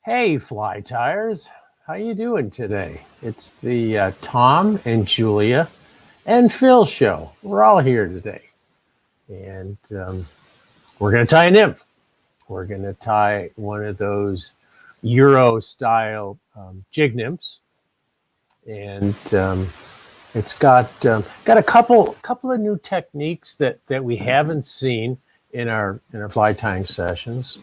Hey, fly tires, how you doing today? It's the Tom and Julia and Phil show. We're all here today, and we're going to tie a nymph. We're going to tie one of those Euro-style jig nymphs, and it's got a couple of new techniques that we haven't seen in our fly tying sessions.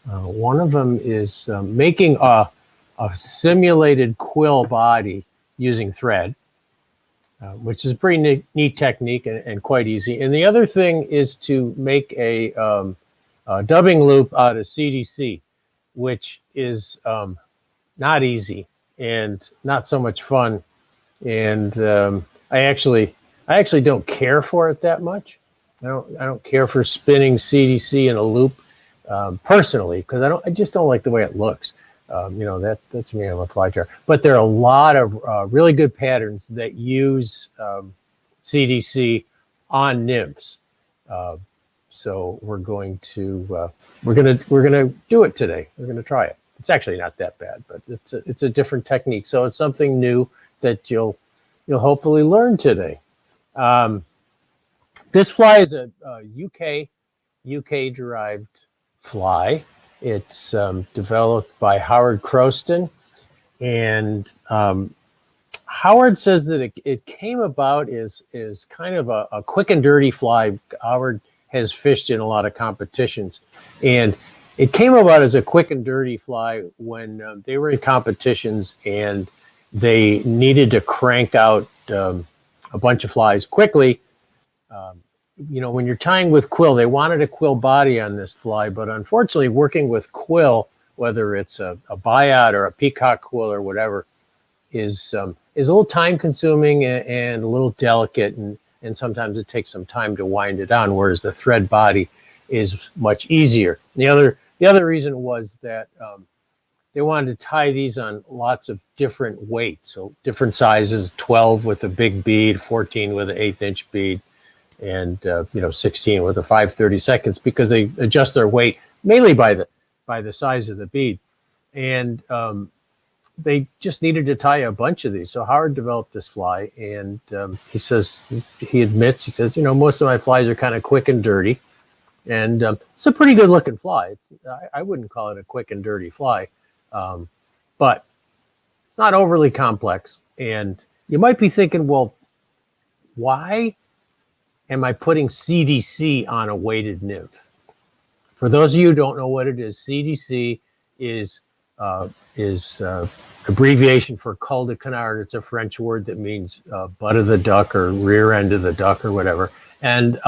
One of them is making a simulated quill body using thread, which is a pretty neat technique and quite easy. And the other thing is to make a dubbing loop out of CDC, which is not easy and not so much fun. And I actually don't care for it that much. I don't care for spinning CDC in a loop. Personally, because I just don't like the way it looks. That's me. I'm a fly tyer. But there are a lot of really good patterns that use CDC on nymphs. So we're gonna do it today. We're gonna try it. It's actually not that bad, but it's a different technique. So it's something new that you'll hopefully learn today. This fly is a UK derived fly. It's developed by Howard Croston, and Howard says that it came about as kind of a quick and dirty fly. Howard has fished in a lot of competitions, and it came about as a quick and dirty fly when they were in competitions and they needed to crank out a bunch of flies quickly. When you're tying with quill, they wanted a quill body on this fly, but unfortunately working with quill, whether it's a biot or a peacock quill or whatever, is a little time consuming and a little delicate, and sometimes it takes some time to wind it on, whereas the thread body is much easier. The other reason was that they wanted to tie these on lots of different weights, so different sizes, 12 with a big bead, 14 with an 1/8-inch bead, and 16 with a 5/32, because they adjust their weight mainly by the size of the bead, and they just needed to tie a bunch of these. So Howard developed this fly, and he says most of my flies are kind of quick and dirty, and it's a pretty good looking fly. I wouldn't call it a quick and dirty fly, but it's not overly complex. And you might be thinking, well, why am I putting CDC on a weighted nymph? For those of you who don't know what it is, CDC is abbreviation for cul de canard. It's a French word that means butt of the duck or rear end of the duck or whatever. And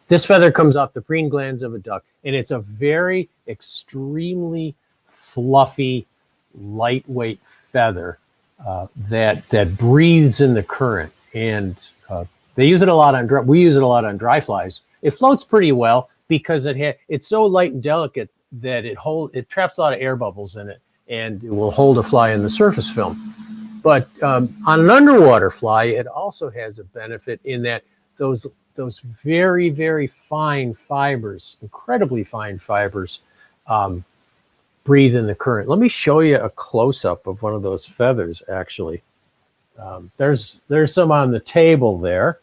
this feather comes off the preen glands of a duck, and it's a very extremely fluffy, lightweight feather that breathes in the current. And they use it a lot on we use it a lot on dry flies. It floats pretty well because it's so light and delicate that it traps a lot of air bubbles in it, and it will hold a fly in the surface film. But on an underwater fly, it also has a benefit in that those very, very fine fibers, incredibly fine fibers, breathe in the current. Let me show you a close-up of one of those feathers, actually. There's some on the table there.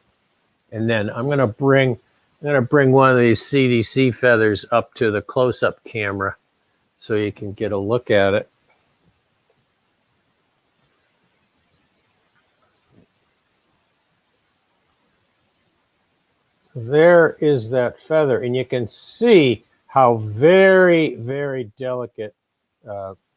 And then I'm going to bring one of these CDC feathers up to the close-up camera so you can get a look at it. So there is that feather, and you can see how very, very delicate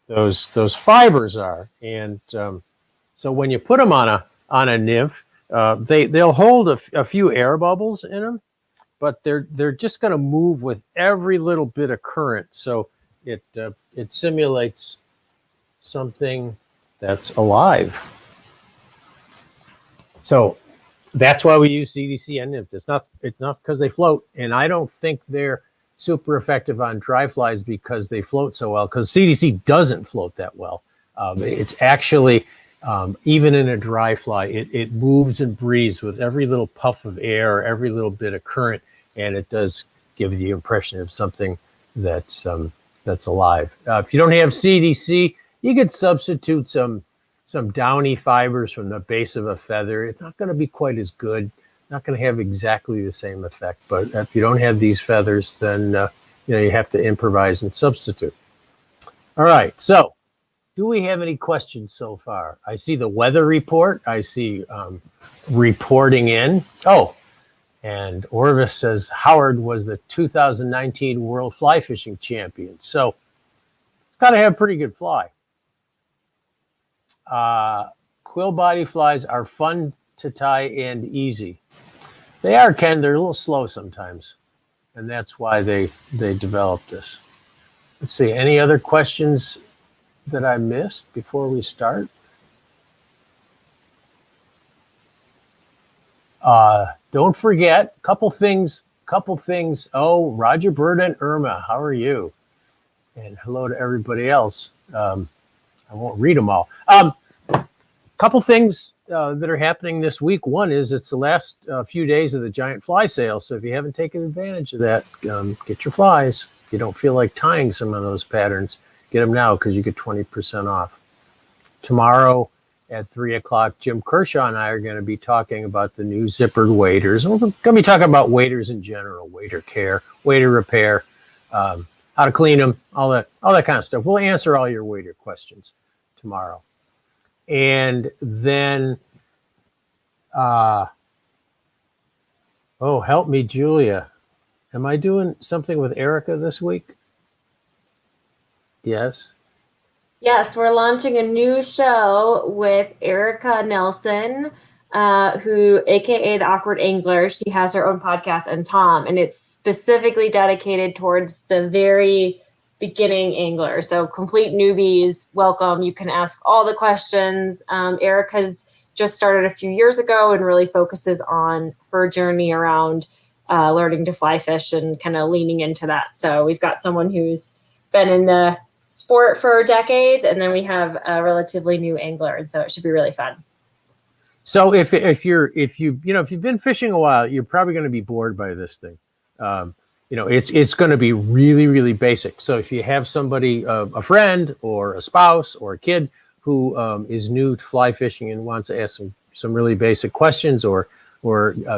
those fibers are. And so when you put them on a nymph, they'll hold a few air bubbles in them, but they're just going to move with every little bit of current. So it simulates something that's alive. So that's why we use CDC and nymphs. It's not because they float, and I don't think they're super effective on dry flies because they float so well, because CDC doesn't float that well. It's actually even in a dry fly, it moves and breathes with every little puff of air, every little bit of current, and it does give you the impression of something that's that's alive. If you don't have CDC, you could substitute some downy fibers from the base of a feather. It's not going to be quite as good. Not going to have exactly the same effect. But if you don't have these feathers, then you have to improvise and substitute. All right. So, do we have any questions so far? I see the weather report. I see reporting in. Oh, and Orvis says Howard was the 2019 World Fly Fishing Champion. So it's got to have a pretty good fly. Quill body flies are fun to tie and easy. They are, Ken. They're a little slow sometimes. And that's why they developed this. Let's see. Any other questions that I missed before we start? Don't forget, couple things. Oh, Roger Bird and Irma, how are you? And hello to everybody else. I won't read them all. Couple things that are happening this week. One is it's the last few days of the giant fly sale. So if you haven't taken advantage of that, get your flies. If you don't feel like tying some of those patterns, get them now because you get 20% off. Tomorrow at 3 o'clock, Jim Kershaw and I are going to be talking about the new zippered waders. We're going to be talking about waders in general, wader care, wader repair, how to clean them, all that kind of stuff. We'll answer all your wader questions tomorrow. And then, help me, Julia. Am I doing something with Erica this week? Yes. Yes, we're launching a new show with Erica Nelson, who, aka the Awkward Angler. She has her own podcast, and Tom, and it's specifically dedicated towards the very beginning angler. So complete newbies, welcome. You can ask all the questions. Erica's just started a few years ago and really focuses on her journey around learning to fly fish and kind of leaning into that. So we've got someone who's been in the sport for decades, and then we have a relatively new angler, and so it should be really fun. So if you've been fishing a while, you're probably going to be bored by this thing. It's going to be really, really basic. So if you have somebody, a friend or a spouse or a kid who is new to fly fishing and wants to ask some really basic questions or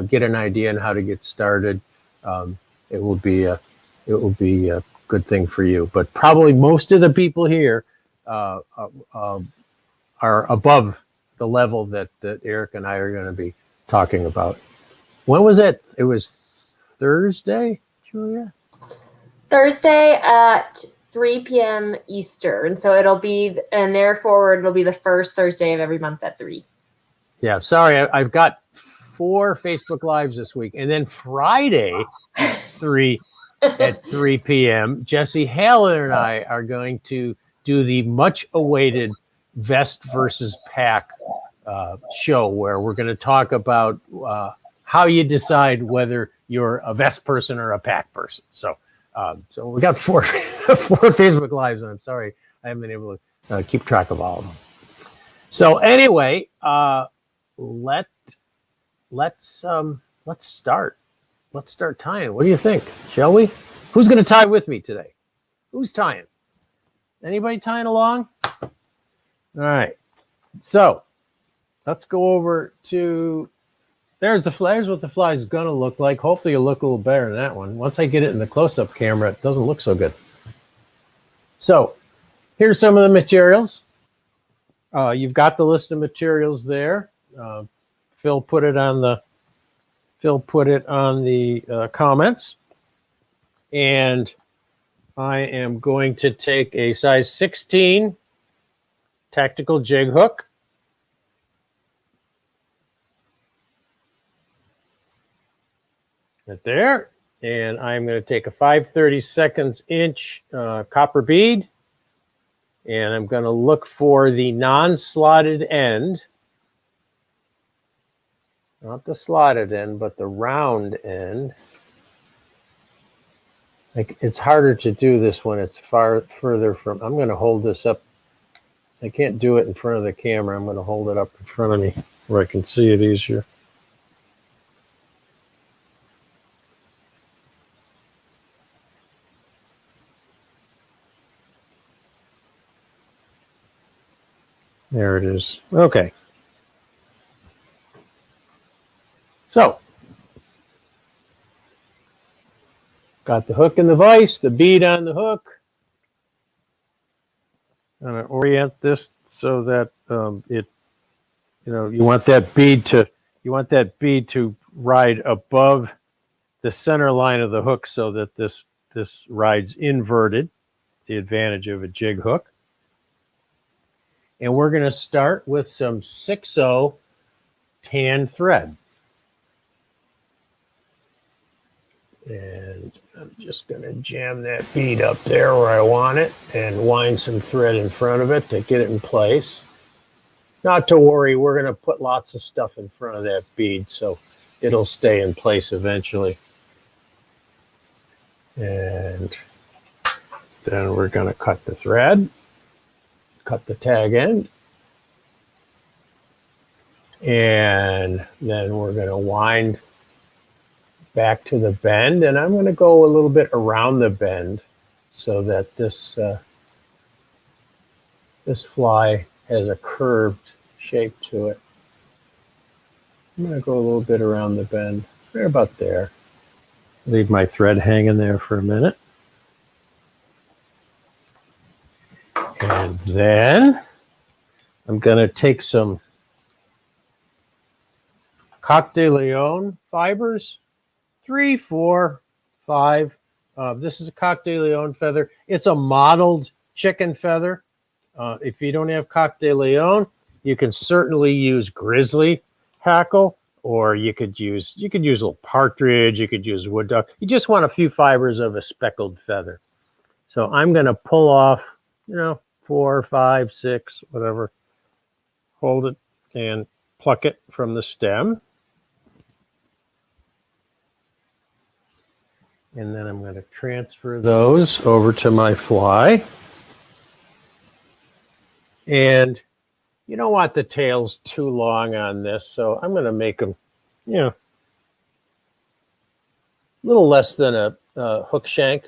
get an idea on how to get started, it will be a good thing for you. But probably most of the people here are above the level that Eric and I are going to be talking about. When was it? It was Thursday, Julia? Thursday at 3 p.m. Eastern. So it'll be the first Thursday of every month at 3. Yeah, sorry, I've got 4 Facebook Lives this week. And then Friday at 3 p.m., Jesse Haller and I are going to do the much awaited vest versus pack show, where we're going to talk about how you decide whether you're a vest person or a pack person. So we got 4 Facebook Lives, and I'm sorry I haven't been able to keep track of all of them. So anyway, let's start. Let's start tying. What do you think? Shall we? Who's going to tie with me today? Who's tying? Anybody tying along? All right. So let's go over to, there's what the fly is going to look like. Hopefully it'll look a little better than that one. Once I get it in the close-up camera, it doesn't look so good. So here's some of the materials. You've got the list of materials there. Phil put it on the comments. And I am going to take a size 16 tactical jig hook. Right there. And I'm going to take a 5/32 inch copper bead. And I'm going to look for the non-slotted end. Not the slotted end, but the round end. It's harder to do this when it's further from. I'm going to hold this up. I can't do it in front of the camera. I'm going to hold it up in front of me where I can see it easier. There it is. Okay. So, got the hook in the vise, the bead on the hook. I'm going to orient this so that you want that bead to ride above the center line of the hook so that this rides inverted. The advantage of a jig hook. And we're going to start with some 6/0 tan thread. And I'm just going to jam that bead up there where I want it and wind some thread in front of it to get it in place. Not to worry, we're going to put lots of stuff in front of that bead so it'll stay in place eventually. And then we're going to cut the thread, cut the tag end, and then we're going to wind back to the bend, and I'm going to go a little bit around the bend so that this fly has a curved shape to it. I'm going to go a little bit around the bend, right about there. Leave my thread hanging there for a minute. And then I'm going to take some Coq de Leon fibers, 3, 4, 5. This is a Coq de Leon feather. It's a mottled chicken feather. If you don't have Coq de Leon, you can certainly use grizzly hackle, or you could use little partridge, you could use wood duck. You just want a few fibers of a speckled feather. So I'm going to pull off, 4, 5, 6, whatever. Hold it and pluck it from the stem. And then I'm going to transfer those over to my fly. And you don't want the tails too long on this, so I'm going to make them, a little less than a hook shank.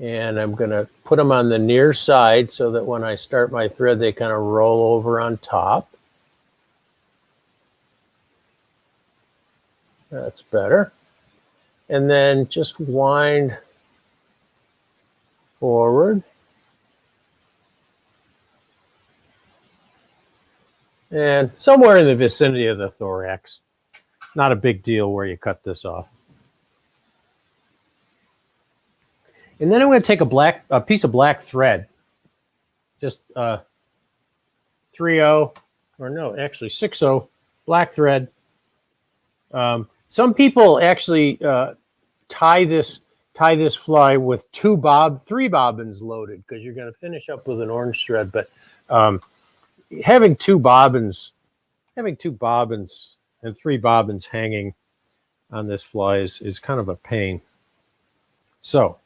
And I'm going to put them on the near side so that when I start my thread, they kind of roll over on top. That's better. And then just wind forward. And somewhere in the vicinity of the thorax. Not a big deal where you cut this off. And then I'm going to take a piece of black thread, just 3/0, or no, actually 6/0 black thread. Some people actually tie this fly with 3 bobbins loaded because you're going to finish up with an orange thread. But having two bobbins and 3 bobbins hanging on this fly is kind of a pain. So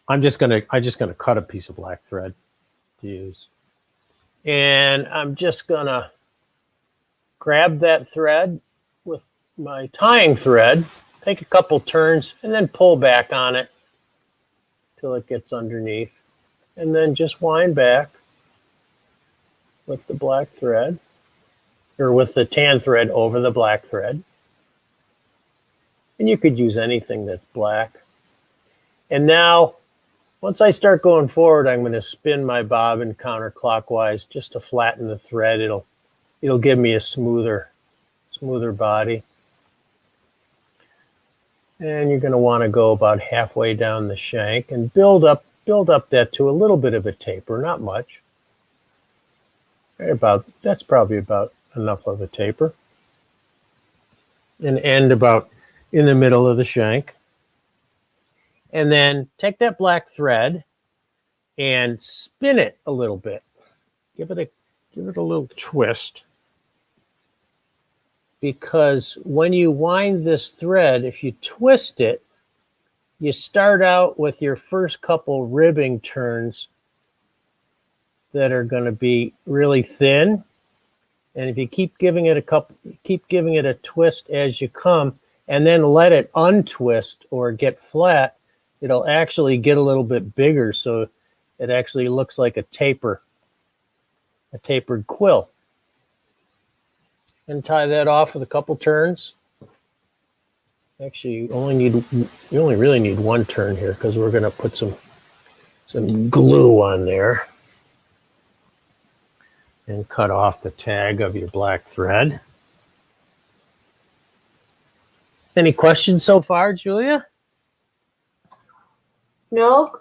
I'm just gonna cut a piece of black thread to use. And I'm just gonna grab that thread with my tying thread, take a couple turns, and then pull back on it till it gets underneath. And then just wind back with the black thread, or with the tan thread over the black thread. And you could use anything that's black. And now, once I start going forward, I'm going to spin my bobbin counterclockwise just to flatten the thread. It'll give me a smoother body. And you're going to want to go about halfway down the shank and build up that to a little bit of a taper, not much. That's probably about enough of a taper. And end about in the middle of the shank. And then take that black thread and spin it a little bit. Give it a little twist. Because when you wind this thread, if you twist it, you start out with your first couple ribbing turns that are going to be really thin. And if you keep giving it a twist as you come, and then let it untwist or get flat, it'll actually get a little bit bigger, so it actually looks like a taper. a tapered quill. And tie that off with a couple turns. Actually, you only really need one turn here because we're going to put some glue on there. And cut off the tag of your black thread. Any questions so far, Julia? No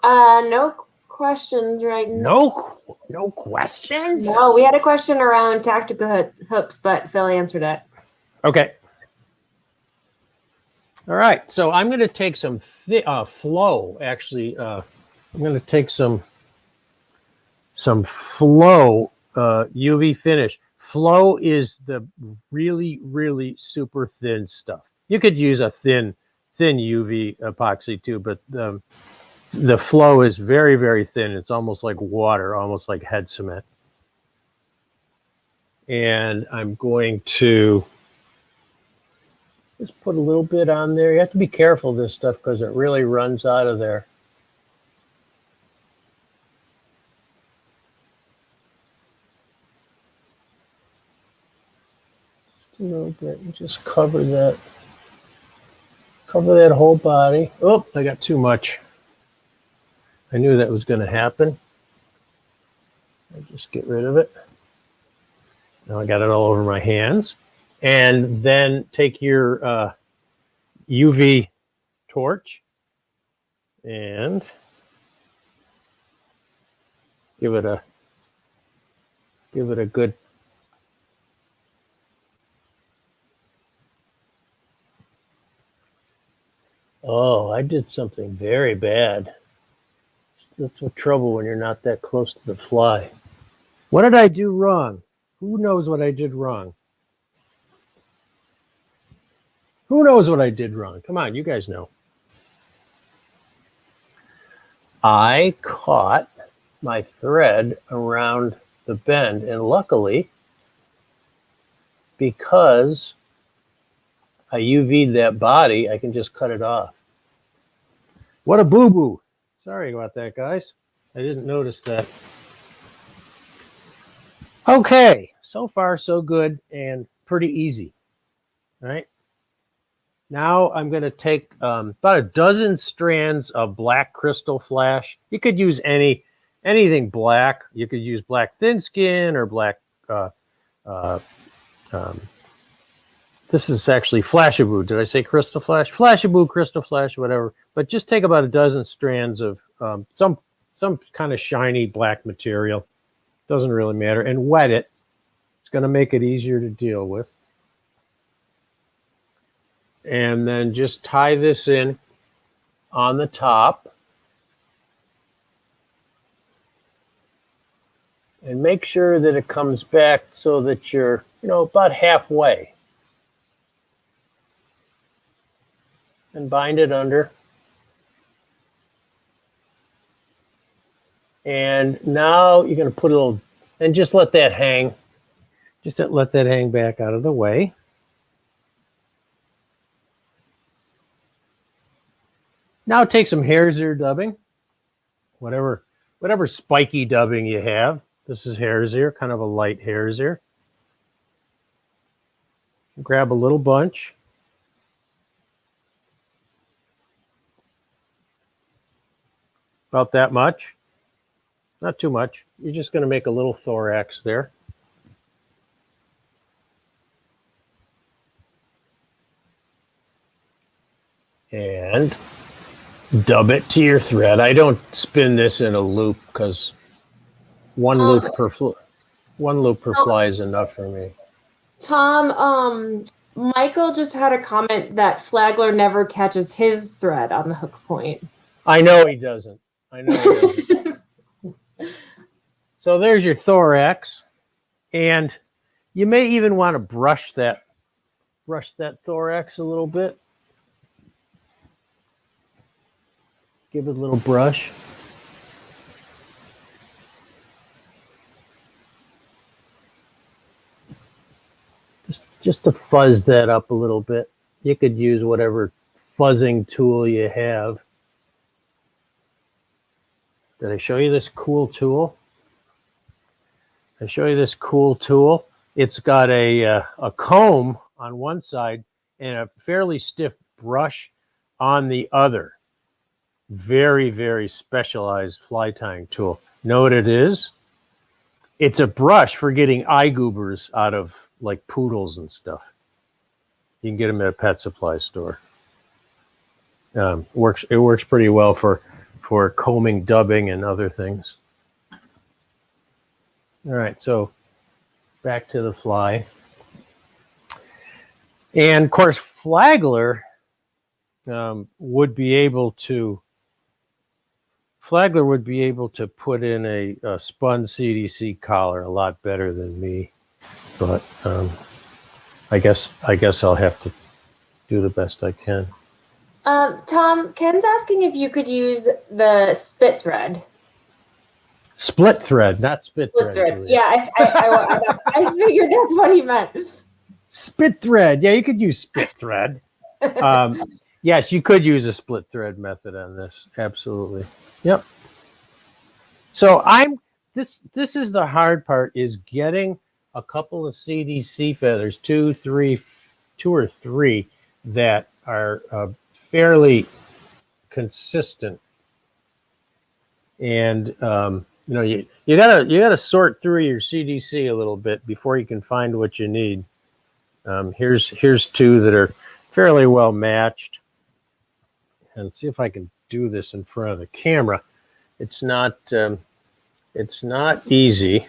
questions right now. No questions? No, we had a question around tactical hooks, but Phil answered it. Okay. All right. So I'm going to take some flow. Actually, I'm going to take some flow UV finish. Flow is the really, really super thin stuff. You could use a thin UV epoxy too, but the flow is very, very thin. It's almost like water, almost like head cement. And I'm going to just put a little bit on there. You have to be careful of this stuff because it really runs out of there. Just a little bit. And just cover that whole body. Oh, I got too much. I knew that was going to happen. I'll just get rid of it. Now I got it all over my hands. And then take your UV torch and give it a good Oh, I did something very bad. That's what trouble when you're not that close to the fly. What did I do wrong? Who knows what I did wrong? Who knows what I did wrong? Come on, you guys know. I caught my thread around the bend, and luckily, because I UV'd that body, I can just cut it off. What a boo-boo. Sorry about that, guys. I didn't notice that. Okay, so far so good and pretty easy, right? Now I'm going to take about a dozen strands of black crystal flash. You could use anything black. You could use black thin skin or black. This is actually Flashaboo. Did I say crystal flash? Flashaboo, crystal flash, whatever. But just take about a dozen strands of some kind of shiny black material. Doesn't really matter. And wet it. It's going to make it easier to deal with. And then just tie this in on the top. And make sure that it comes back so that you're, about halfway. And bind it under. And now you're going to put a little, and just let that hang. Just let that hang back out of the way. Now take some hare's ear dubbing, whatever spiky dubbing you have. This is hare's ear, kind of a light hare's ear. Grab a little bunch. About that much. Not too much. You're just going to make a little thorax there. And dub it to your thread. I don't spin this in a loop because one loop per fly is enough for me. Tom, Michael just had a comment that Flagler never catches his thread on the hook point. I know he doesn't. So there's your thorax, and you may even want to brush that thorax a little bit. Give it a little brush. Just to fuzz that up a little bit. You could use whatever fuzzing tool you have. Did I show you this cool tool? I show you this cool tool. It's got a comb on one side and a fairly stiff brush on the other. Very, very specialized fly tying tool. Know what it is? It's a brush for getting eye goobers out of like poodles and stuff. You can get them at a pet supply store. It works pretty well for combing, dubbing, and other things. All right, so back to the fly. And of course, Flagler would be able to put in a spun CDC collar a lot better than me, but I guess I'll have to do the best I can. Tom, Ken's asking if you could use the spit thread. Split thread, not spit thread. Thread. Yeah, I figured that's what he meant. Spit thread. Yeah, you could use spit thread. Yes, you could use a split thread method on this. Absolutely. Yep. So this is the hard part, is getting a couple of CDC feathers, two or three that are fairly consistent. And you gotta sort through your CDC a little bit before you can find what you need. Here's two that are fairly well matched. And see if I can do this in front of the camera. It's not easy,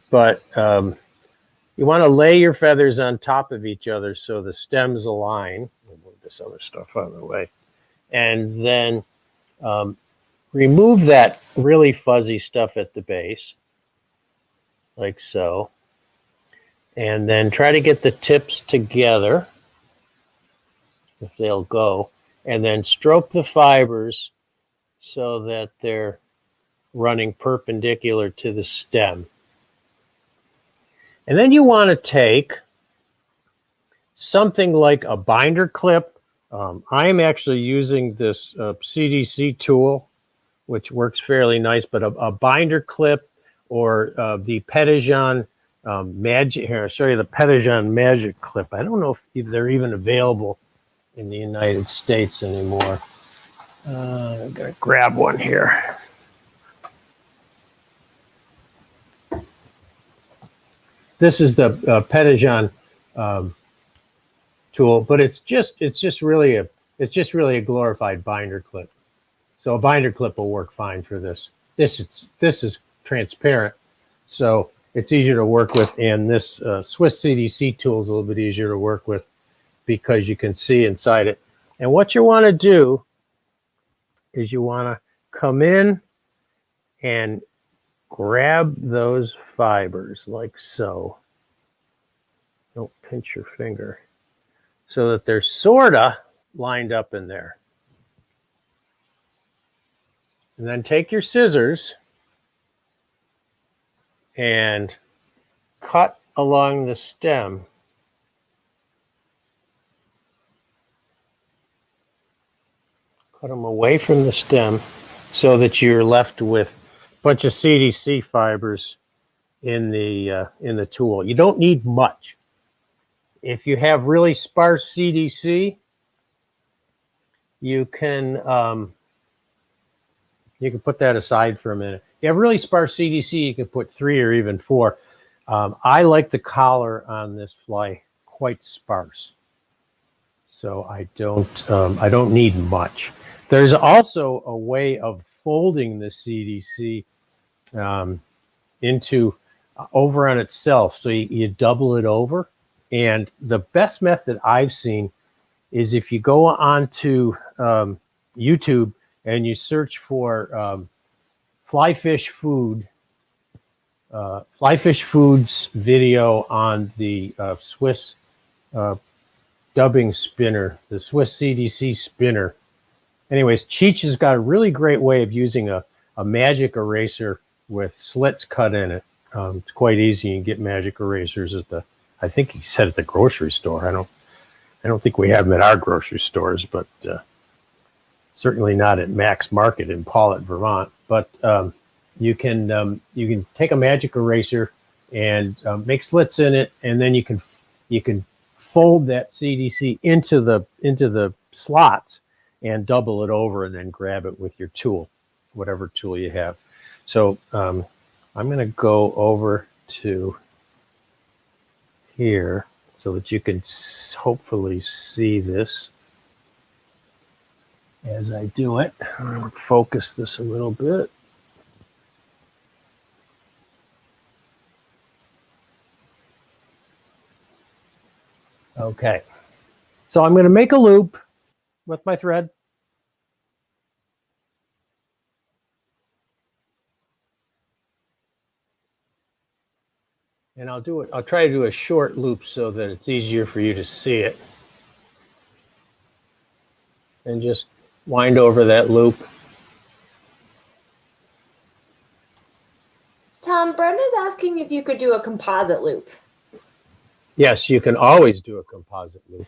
but you want to lay your feathers on top of each other so the stems align. We'll move this other stuff out of the way, and then remove that really fuzzy stuff at the base, like so, and then try to get the tips together if they'll go. And then stroke the fibers so that they're running perpendicular to the stem. And then you want to take something like a binder clip. I am actually using this CDC tool, which works fairly nice, but a binder clip or the Petition Magic. Here, I'll show you the Petition Magic clip. I don't know if they're even available in the United States anymore. I'm gonna grab one here. This is the Petition tool, but it's just really a glorified binder clip. So a binder clip will work fine for this. This is transparent, so it's easier to work with, and this Swiss CDC tool is a little bit easier to work with because you can see inside it. And what you want to do is you want to come in and grab those fibers like so. Don't pinch your finger. So that they're sorta lined up in there. And then take your scissors and cut along the stem. Cut them away from the stem so that you're left with a bunch of CDC fibers in the tool. You don't need much. If you have really sparse CDC, you can put that aside for a minute. If you have really sparse CDC, you can put 3 or even 4. I like the collar on this fly quite sparse, so I don't need much. There's also a way of folding the CDC into over on itself, so you double it over. And the best method I've seen is if you go onto YouTube and you search for Flyfish Foods video on the Swiss dubbing spinner, the Swiss CDC spinner. Anyways, Cheech has got a really great way of using a magic eraser with slits cut in it. It's quite easy. You can get magic erasers at I think he said at the grocery store. I don't think we have them at our grocery stores, but certainly not at Max Market in Paulet, Vermont. But you can take a magic eraser and make slits in it, and then you can fold that CDC into the slots and double it over, and then grab it with your tool, whatever tool you have. So I'm going to go over to here so that you can hopefully see this as I do it. I'm going to focus this a little bit. Okay, so I'm going to make a loop with my thread. And I'll try to do a short loop so that it's easier for you to see it. And just wind over that loop. Tom, Brenda's asking if you could do a composite loop. Yes, you can always do a composite loop.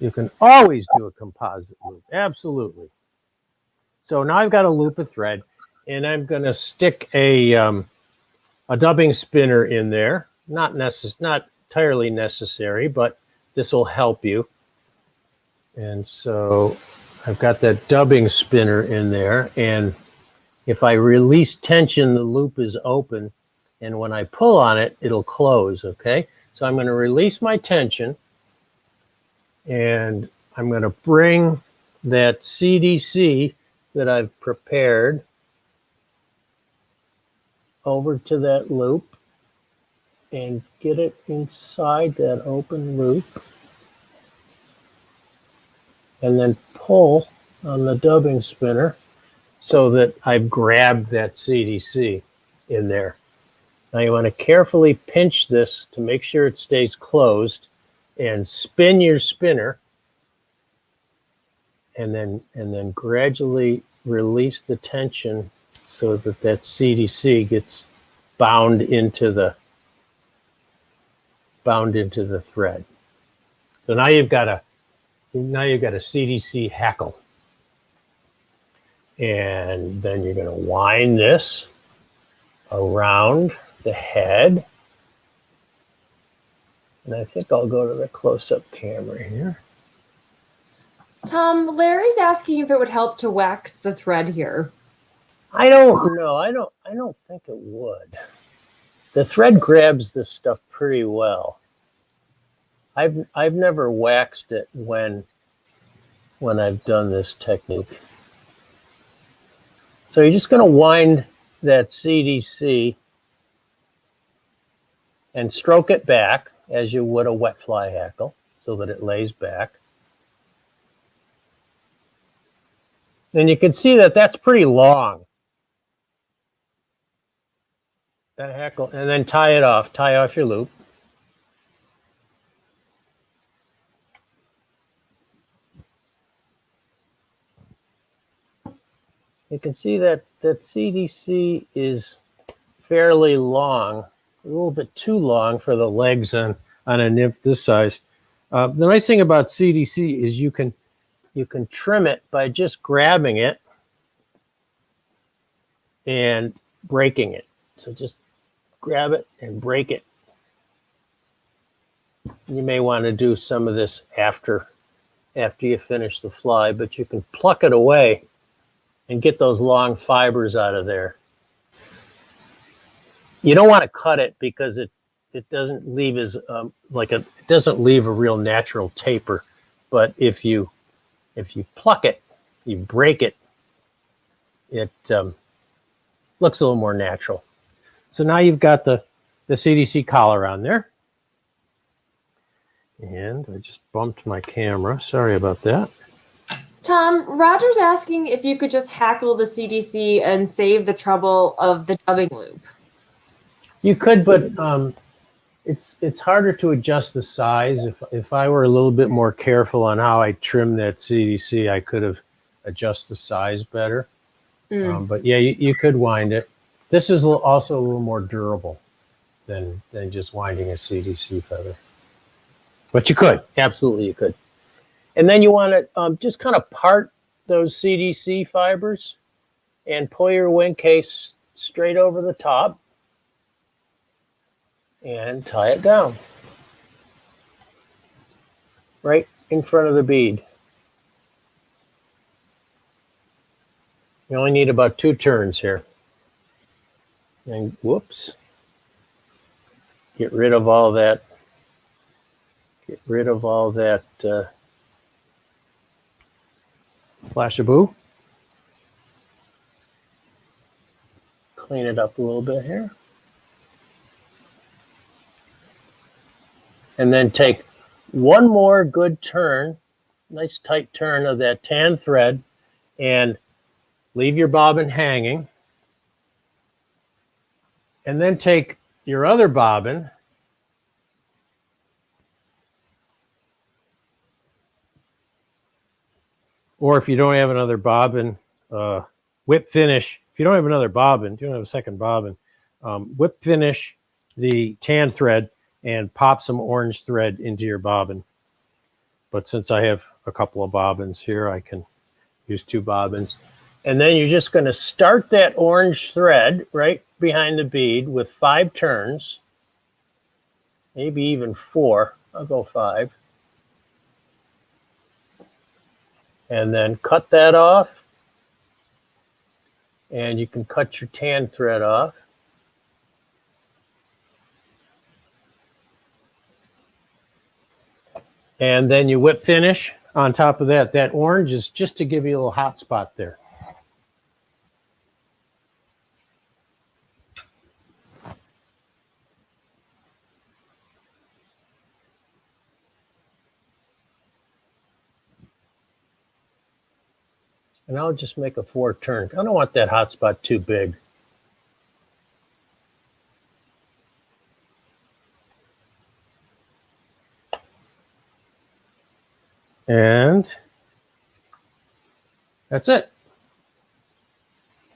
You can always do a composite loop. Absolutely. So now I've got a loop of thread, and I'm going to stick a dubbing spinner in there. Not entirely necessary, but this will help you. And so I've got that dubbing spinner in there, and if I release tension, the loop is open, and when I pull on it, it'll close, okay? So I'm going to release my tension, and I'm going to bring that CDC that I've prepared over to that loop and get it inside that open loop, and then pull on the dubbing spinner so that I've grabbed that CDC in there. Now you want to carefully pinch this to make sure it stays closed, and spin your spinner, and then gradually release the tension so that that CDC gets bound into the thread. So now you've got a CDC hackle. And then you're going to wind this around the head. And I think I'll go to the close-up camera here. Tom, Larry's asking if it would help to wax the thread here. I don't know. I don't think it would. The thread grabs this stuff pretty well. I've never waxed it when I've done this technique. So you're just going to wind that CDC and stroke it back as you would a wet fly hackle so that it lays back. And you can see that that's pretty long. That hackle, and then tie off your loop. You can see that CDC is fairly long, a little bit too long for the legs on a nymph this size. The nice thing about CDC is you can trim it by just grabbing it and breaking it. So just grab it and break it. You may want to do some of this after you finish the fly, but you can pluck it away and get those long fibers out of there. You don't want to cut it because it doesn't leave as it doesn't leave a real natural taper. But if you pluck it, you break it, it looks a little more natural. So now you've got the CDC collar on there. And I just bumped my camera. Sorry about that. Tom, Roger's asking if you could just hackle the CDC and save the trouble of the dubbing loop. You could, but it's harder to adjust the size. If I were a little bit more careful on how I trim that CDC, I could have adjusted the size better. But yeah, you could wind it. This is also a little more durable than just winding a CDC feather. But you could, absolutely you could. And then you want to just kind of part those CDC fibers and pull your wing case straight over the top. and tie it down right in front of the bead. You only need about 2 turns here. And whoops, get rid of all that. Get rid of all that flash-a-boo. Clean it up a little bit here. And then take one more good turn, nice tight turn of that tan thread, and leave your bobbin hanging. And then take your other bobbin or if you don't have another bobbin, whip finish. If you don't have another bobbin, you don't have a second bobbin, whip finish the tan thread and pop some orange thread into your bobbin. But since I have a couple of bobbins here, I can use 2 bobbins. And then you're just going to start that orange thread right behind the bead with 5 turns, maybe even 4. I'll go 5. And then cut that off. And you can cut your tan thread off. And then you whip finish on top of that. That orange is just to give you a little hot spot there. And I'll just make a 4 turn. I don't want that hot spot too big. And that's it.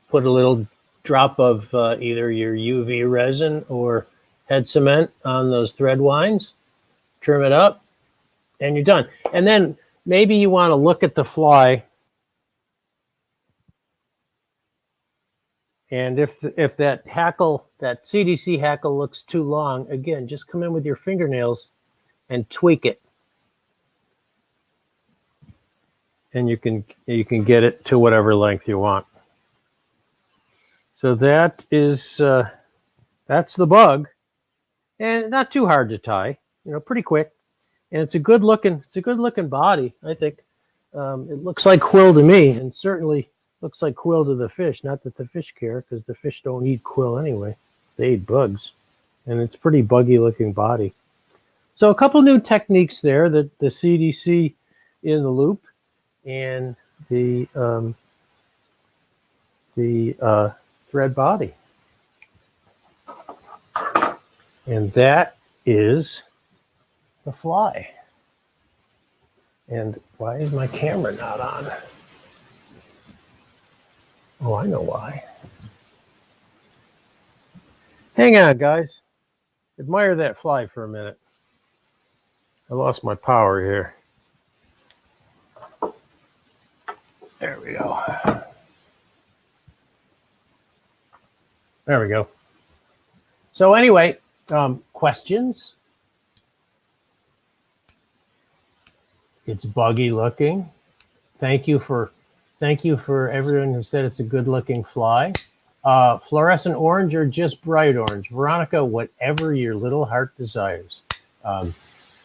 Put a little drop of either your UV resin or head cement on those thread winds, trim it up, and you're done. And then maybe you want to look at the fly, and if that hackle, that CDC hackle looks too long, again, just come in with your fingernails and tweak it. And you can get it to whatever length you want. So that is that's the bug, and not too hard to tie. You know, pretty quick, and it's a good looking body. I think it looks like quill to me, and certainly looks like quill to the fish. Not that the fish care, because the fish don't eat quill anyway; they eat bugs, and it's pretty buggy looking body. So a couple new techniques there: the CDC in the loop, and the thread body. And that is the fly. And why is my camera not on? Oh, I know why. Hang on, guys. Admire that fly for a minute. I lost my power here. There we go. There we go. So anyway, questions? It's buggy looking. Thank you for everyone who said it's a good looking fly. Fluorescent orange or just bright orange? Veronica, whatever your little heart desires. You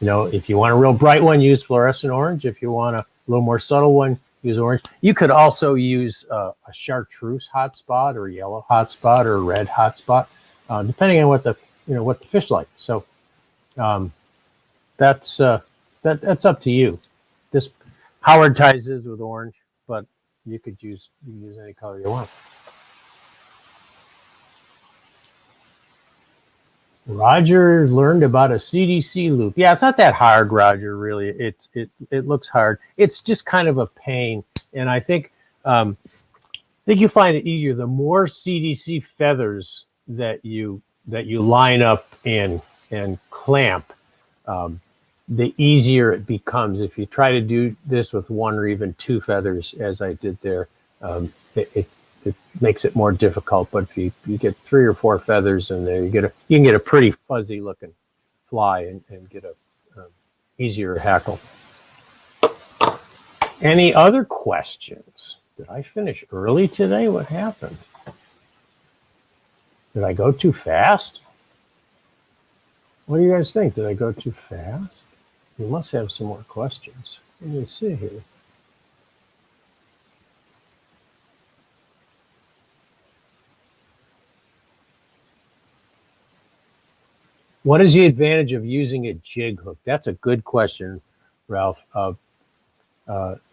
know, if you want a real bright one, use fluorescent orange. If you want a little more subtle one, use orange. You could also use a chartreuse hotspot or a yellow hotspot or a red hotspot, depending on what the fish like. So that's up to you. This Howard ties his with orange, but you could use any color you want. Roger learned about a CDC loop. Yeah, it's not that hard, Roger, really. It looks hard. It's just kind of a pain. And I think you find it easier the more CDC feathers that you line up and clamp, the easier it becomes. If you try to do this with 1 or even 2 feathers, as I did there, it makes it more difficult. But if you get 3 or 4 feathers in there, you can get a pretty fuzzy looking fly and get a easier hackle. Any other questions? Did I finish early today? What happened? Did I go too fast? What do you guys think? Did I go too fast? You must have some more questions. Let me see here. What is the advantage of using a jig hook? That's a good question, Ralph.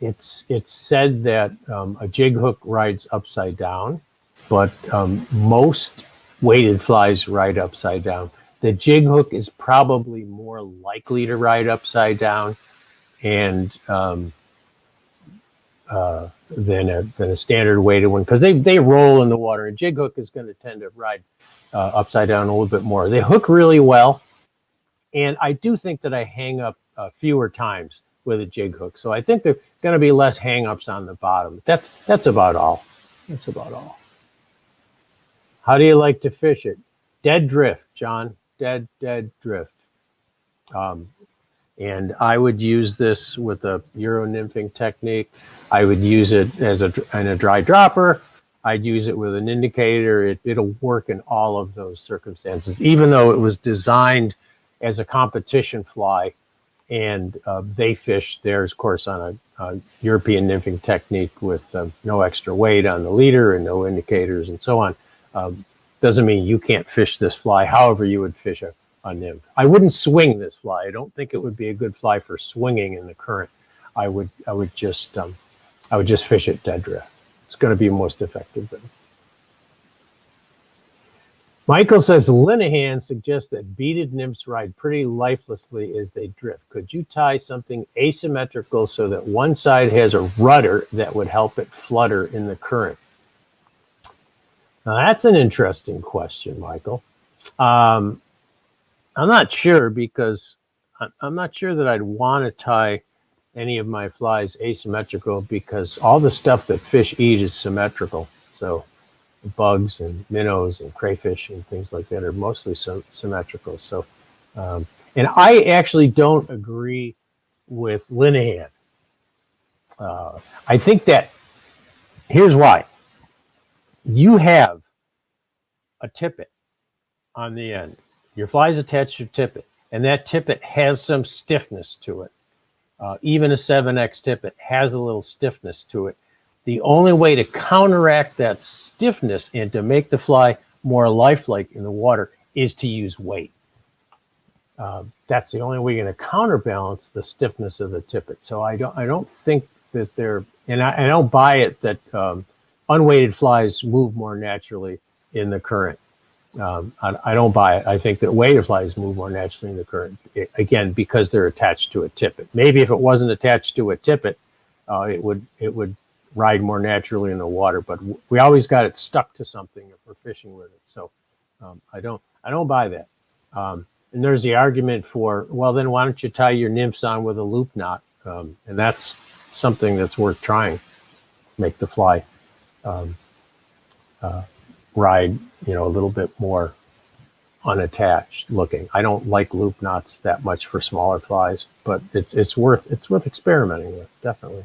It's said that a jig hook rides upside down, but most weighted flies ride upside down. The jig hook is probably more likely to ride upside down, and than a standard weighted one, because they roll in the water. A jig hook is going to tend to ride upside down a little bit more. They hook really well, and I do think that I hang up fewer times with a jig hook. So I think there's going to be less hang-ups on the bottom. That's about all. That's about all. How do you like to fish it? Dead drift, John. Dead drift. And I would use this with a Euro nymphing technique. I would use it in a dry dropper. I'd use it with an indicator. It'll work in all of those circumstances, even though it was designed as a competition fly. And they fish theirs, of course, on a European nymphing technique with no extra weight on the leader and no indicators and so on. Doesn't mean you can't fish this fly however you would fish a nymph. I wouldn't swing this fly. I don't think it would be a good fly for swinging in the current. I would just fish it dead drift. It's going to be most effective then. Michael says Linehan suggests that beaded nymphs ride pretty lifelessly as they drift. Could you tie something asymmetrical so that one side has a rudder that would help it flutter in the current? Now that's an interesting question, Michael. I'm not sure, because I'm not sure that I'd want to tie any of my flies asymmetrical, because all the stuff that fish eat is symmetrical. So bugs and minnows and crayfish and things like that are mostly symmetrical. So, and I actually don't agree with Linehan. I think that here's why. You have a tippet on the end. Your fly's attached to tippet, and that tippet has some stiffness to it. Even a 7X tippet has a little stiffness to it. The only way to counteract that stiffness and to make the fly more lifelike in the water is to use weight. That's the only way you're going to counterbalance the stiffness of the tippet. So I don't think that they're, and I don't buy it that unweighted flies move more naturally in the current. I don't buy it. I think that weighted flies move more naturally in the current, again, because they're attached to a tippet. Maybe if it wasn't attached to a tippet, it would ride more naturally in the water, but we always got it stuck to something if we're fishing with it. So I don't buy that. And there's the argument for, well, then why don't you tie your nymphs on with a loop knot? And that's something that's worth trying. Make the fly ride, a little bit more unattached looking. I don't like loop knots that much for smaller flies, but it's worth experimenting with, definitely.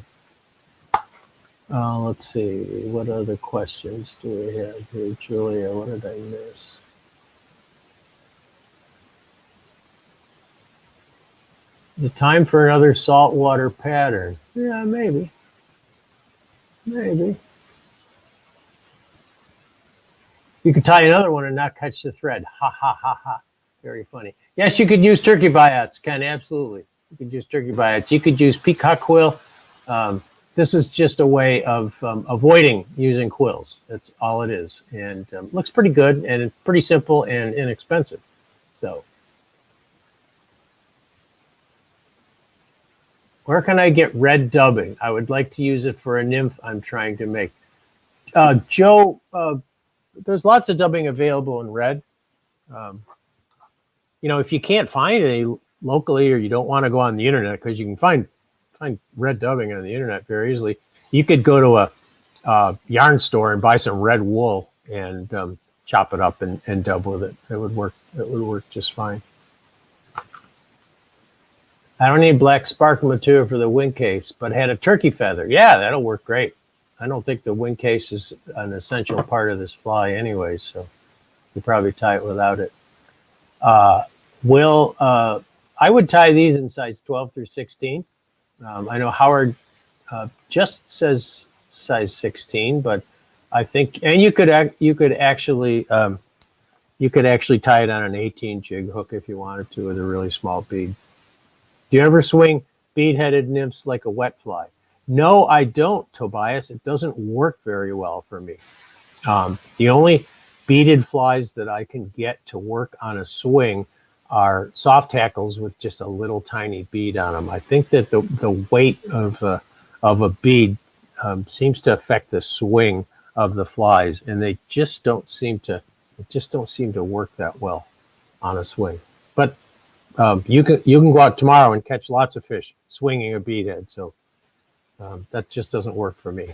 Let's see, what other questions do we have here? Julia, what did I miss? The time for another saltwater pattern. Yeah, maybe. Maybe. You could tie another one and not catch the thread. Ha, ha, ha, ha. Very funny. Yes, you could use turkey buyouts, Ken, absolutely. You could use turkey buyouts. You could use peacock quill. This is just a way of avoiding using quills. That's all it is. And looks pretty good, and it's pretty simple and inexpensive. So where can I get red dubbing? I would like to use it for a nymph I'm trying to make. Joe, there's lots of dubbing available in red. If you can't find any locally, or you don't want to go on the internet, because you can find red dubbing on the internet very easily, you could go to yarn store and buy some red wool and chop it up and dub with it. It would work. It would work just fine. I don't need black sparkle material for the wing case, but had a turkey feather. Yeah, that'll work great. I don't think the wing case is an essential part of this fly anyway, so you probably tie it without it. I would tie these in size 12 through 16. I know Howard just says size 16, but I think, and you could actually tie it on an 18 jig hook if you wanted to with a really small bead. Do you ever swing bead-headed nymphs like a wet fly? No, I don't, Tobias. It doesn't work very well for me. The only beaded flies that I can get to work on a swing are soft tackles with just a little tiny bead on them. I think that the weight of a bead seems to affect the swing of the flies, and they just don't seem to work that well on a swing. But you can go out tomorrow and catch lots of fish swinging a bead head. So that just doesn't work for me.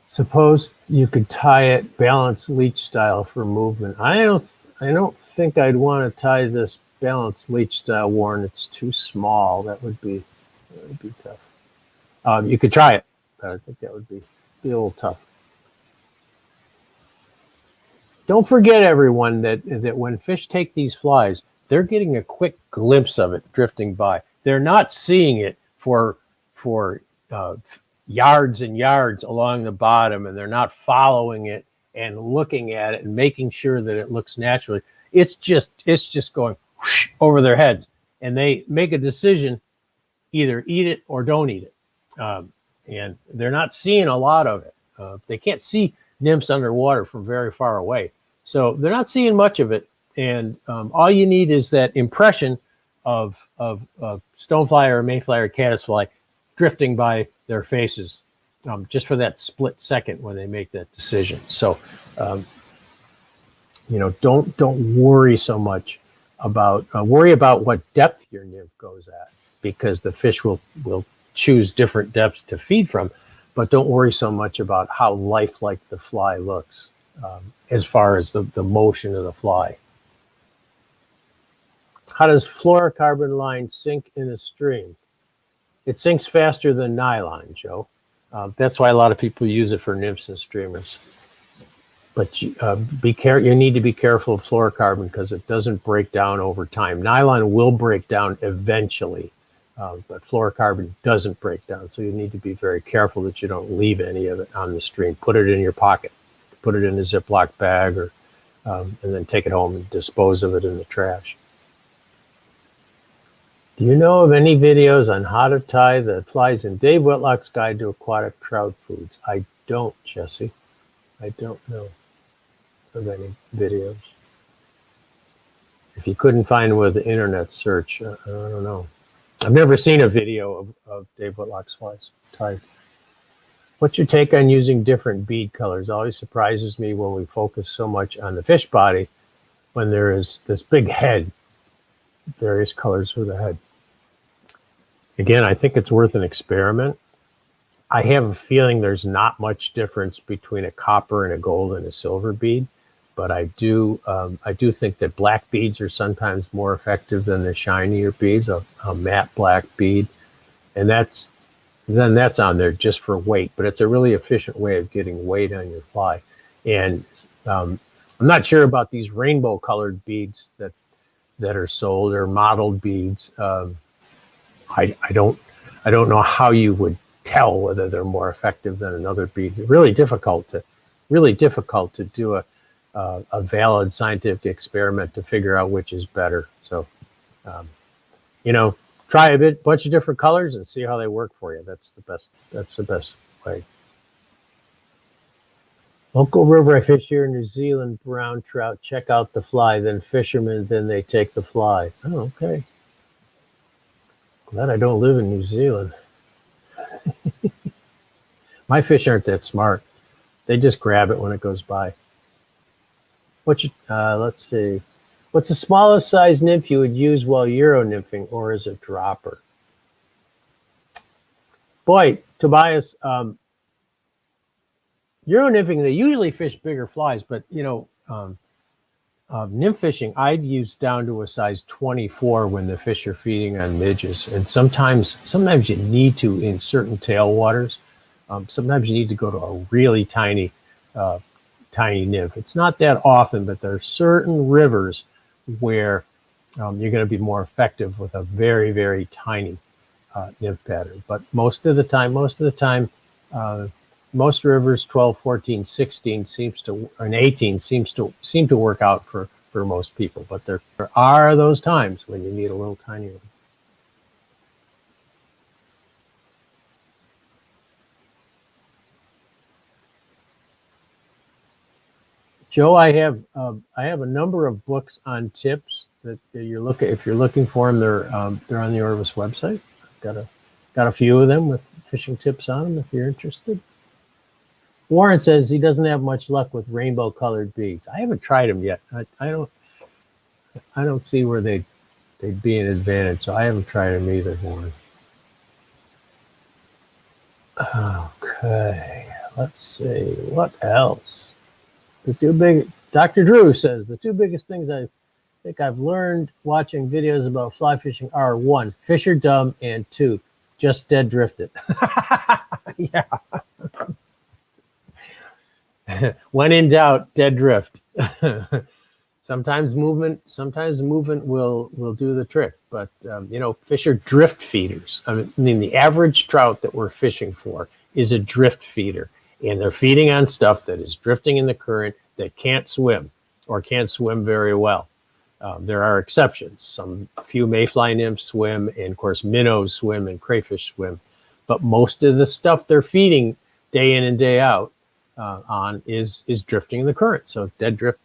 Suppose you could tie it balanced leech style for movement. I don't think I'd want to tie this balanced leech style, Warren. It's too small. That would be tough. You could try it, but I think that would be a little tough. Don't forget, everyone, that when fish take these flies, they're getting a quick glimpse of it drifting by. They're not seeing it for yards and yards along the bottom, and they're not following it and looking at it and making sure that it looks naturally. It's just going whoosh over their heads, and they make a decision: either eat it or don't eat it. And they're not seeing a lot of it. They can't see nymphs underwater from very far away, so they're not seeing much of it. And all you need is that impression of stonefly or mayfly or caddisfly drifting by their faces, just for that split second when they make that decision. So, don't worry so much about worry about what depth your nymph goes at, because the fish will choose different depths to feed from. But don't worry so much about how lifelike the fly looks, as far as the motion of the fly. How does fluorocarbon line sink in a stream? It sinks faster than nylon, Joe. That's why a lot of people use it for nymphs and streamers. But you need to be careful of fluorocarbon because it doesn't break down over time. Nylon will break down eventually, but fluorocarbon doesn't break down. So you need to be very careful that you don't leave any of it on the stream. Put it in your pocket. Put it in a Ziploc bag, or and then take it home and dispose of it in the trash. Do you know of any videos on how to tie the flies in Dave Whitlock's Guide to Aquatic Trout Foods? I don't, Jesse. I don't know of any videos. If you couldn't find with the internet search, I don't know. I've never seen a video of Dave Whitlock's flies tied. What's your take on using different bead colors? Always surprises me when we focus so much on the fish body when there is this big head, various colors for the head. Again, I think it's worth an experiment. I have a feeling there's not much difference between a copper and a gold and a silver bead, but I do think that black beads are sometimes more effective than the shinier beads, a matte black bead, and that's on there just for weight, but it's a really efficient way of getting weight on your fly. And I'm not sure about these rainbow colored beads that are sold, or mottled beads. I don't know how you would tell whether they're more effective than another bead. It's really difficult to do a valid scientific experiment to figure out which is better. So, try a bunch of different colors and see how they work for you. That's the best way. Local river, I fish here in New Zealand, brown trout, check out the fly, then fishermen, then they take the fly. Oh, okay. Glad I don't live in New Zealand. My fish aren't that smart. They just grab it when it goes by. Let's see. What's the smallest size nymph you would use while Euro nymphing or as a dropper? Boy, Tobias, Euro nymphing, they usually fish bigger flies, but nymph fishing, I've used down to a size 24 when the fish are feeding on midges. And sometimes you need to in certain tailwaters. Sometimes you need to go to a really tiny nymph. It's not that often, but there are certain rivers where you're going to be more effective with a very, very tiny nymph pattern. But most of the time, most rivers 12, 14, 16 seems to, and 18 seem to work out for most people. But there are those times when you need a little tiny one. Joe, I have a number of books on tips that if you're looking for them, they're on the Orvis website. Got a few of them with fishing tips on them if you're interested. Warren says he doesn't have much luck with rainbow colored beads. I haven't tried them yet. I don't see where they'd be an advantage, so I haven't tried them either, Warren. Okay, let's see what else. Dr. Drew says the two biggest things I think I've learned watching videos about fly fishing are 1, fish are dumb, and 2, just dead drifted. Yeah. When in doubt, dead drift. Sometimes movement will do the trick, but fish are drift feeders. I mean, the average trout that we're fishing for is a drift feeder, and they're feeding on stuff that is drifting in the current that can't swim or can't swim very well. There are exceptions. Few mayfly nymphs swim, and of course minnows swim and crayfish swim, but most of the stuff they're feeding day in and day out on is drifting in the current. So dead drift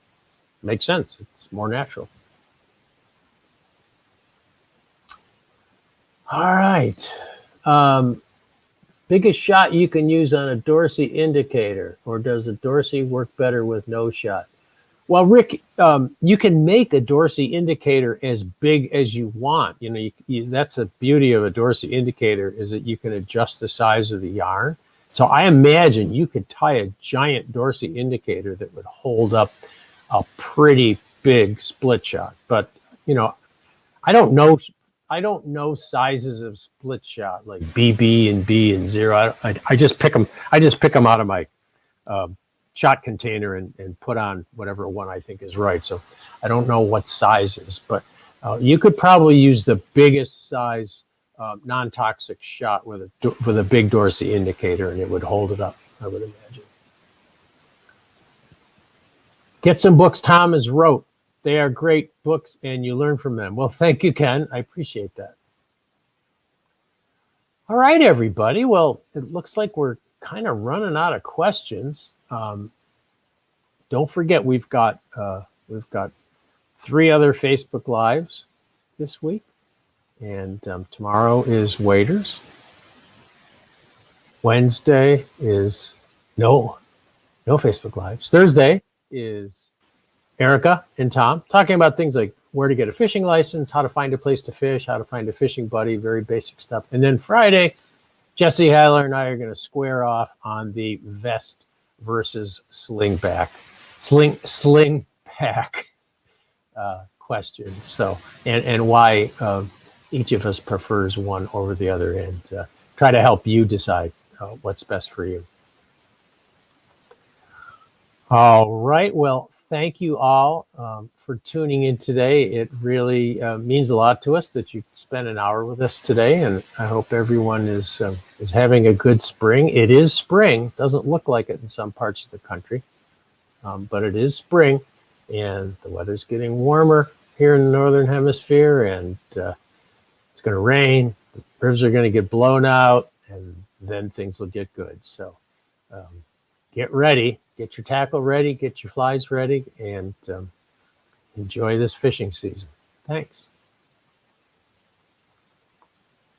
makes sense. It's more natural. All right. Biggest shot you can use on a Dorsey indicator, or does a Dorsey work better with no shot? Well, Rick, you can make a Dorsey indicator as big as you want. That's the beauty of a Dorsey indicator, is that you can adjust the size of the yarn. So I imagine you could tie a giant Dorsey indicator that would hold up a pretty big split shot. But I don't know sizes of split shot like BB and B and 0. I just pick them. I just pick them out of my shot container and put on whatever one I think is right. So I don't know what sizes, but you could probably use the biggest size non-toxic shot with a big Dorsey indicator, and it would hold it up, I would imagine. Get some books Tom has wrote. They are great books, and you learn from them. Well, thank you, Ken. I appreciate that. All right, everybody. Well, it looks like we're kind of running out of questions. Don't forget, we've got 3 other Facebook Lives this week, and tomorrow is Waders. Wednesday is no Facebook Lives. Thursday is Erica and Tom talking about things like where to get a fishing license, how to find a place to fish, how to find a fishing buddy, very basic stuff. And then Friday, Jesse Hadler and I are going to square off on the vest versus sling pack questions. So, and why each of us prefers one over the other, and try to help you decide what's best for you. All right. Well, thank you all for tuning in today. It really means a lot to us that you spent an hour with us today, and I hope everyone is having a good spring. It is spring. Doesn't look like it in some parts of the country, but it is spring, and the weather's getting warmer here in the Northern Hemisphere, and it's going to rain. The rivers are going to get blown out, and then things will get good. So get ready. Get your tackle ready, get your flies ready, and enjoy this fishing season. Thanks.